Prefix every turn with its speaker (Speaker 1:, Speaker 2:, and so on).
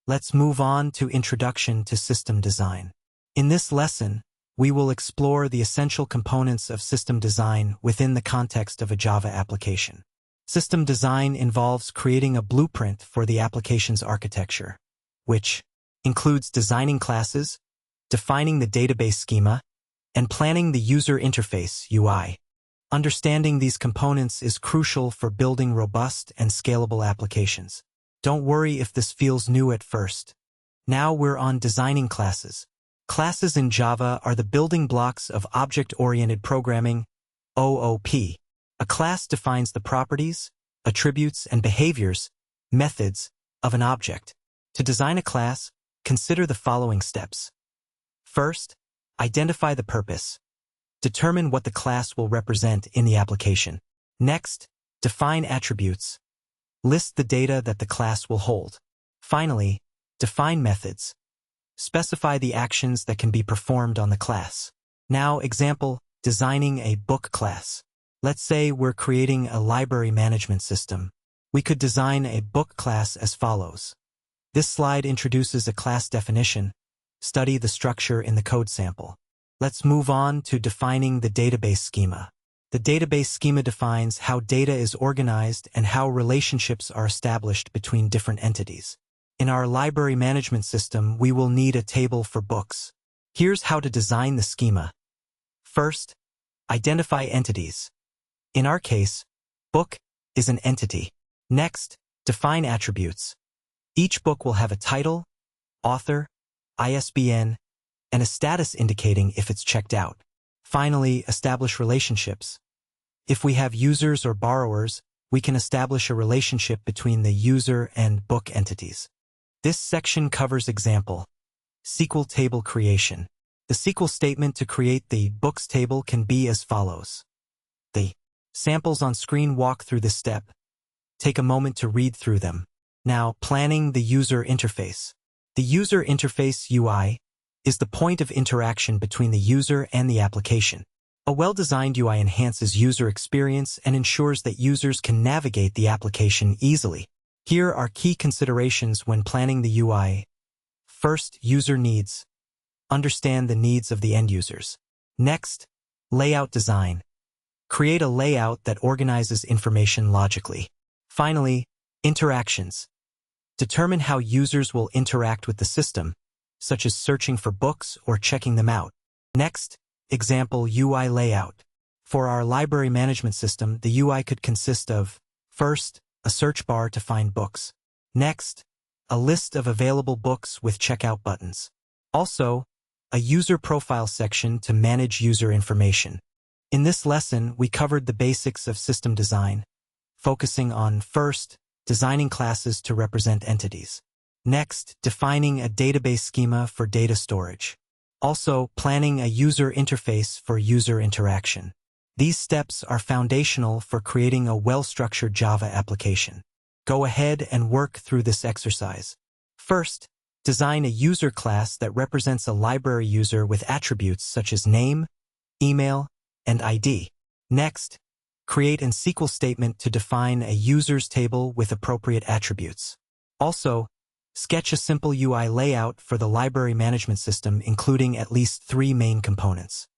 Speaker 1: Let's move on to Introduction to System Design. In this lesson, we will explore the essential components of system design within the context of a Java application. System design involves creating a blueprint for the application's architecture, which includes designing classes, defining the database schema, and planning the user interface (UI). Understanding these components is crucial for building robust and scalable applications. Don't worry if this feels new at first. Now we're on designing classes. Classes in Java are the building blocks of object-oriented programming, OOP. A class defines the properties, attributes, and behaviors, methods, of an object. To design a class, consider the following steps. First, identify the purpose. Determine what the class will represent in the application. Next, define attributes. List the data that the class will hold. Finally, define methods. Specify the actions that can be performed on the class. Now, example, designing a book class. Let's say we're creating a library management system. We could design a book class as follows. This slide introduces a class definition. Study the structure in the code sample. Let's move on to defining the database schema. The database schema defines how data is organized and how relationships are established between different entities. In our library management system, we will need a table for books. Here's how to design the schema. First, identify entities. In our case, book is an entity. Next, define attributes. Each book will have a title, author, ISBN, and a status indicating if it's checked out. Finally, establish relationships. If we have users or borrowers, we can establish a relationship between the user and book entities. This section covers example. SQL table creation. The SQL statement to create the books table can be as follows. The samples on screen walk through this step. Take a moment to read through them. Now, planning the user interface. The user interface (UI) is the point of interaction between the user and the application. A well-designed UI enhances user experience and ensures that users can navigate the application easily. Here are key considerations when planning the UI. First, user needs. Understand the needs of the end users. Next, layout design. Create a layout that organizes information logically. Finally, interactions. Determine how users will interact with the system, such as searching for books or checking them out. Next, example UI layout. For our library management system, the UI could consist of, first, a search bar to find books. Next, a list of available books with checkout buttons. Also, a user profile section to manage user information. In this lesson, we covered the basics of system design, focusing on first, designing classes to represent entities. Next, defining a database schema for data storage. Also, planning a user interface for user interaction. These steps are foundational for creating a well-structured Java application. Go ahead and work through this exercise. First, design a user class that represents a library user with attributes such as name, email, and ID. Next, create a SQL statement to define a user's table with appropriate attributes. Also, sketch a simple UI layout for the library management system including at least 3 main components.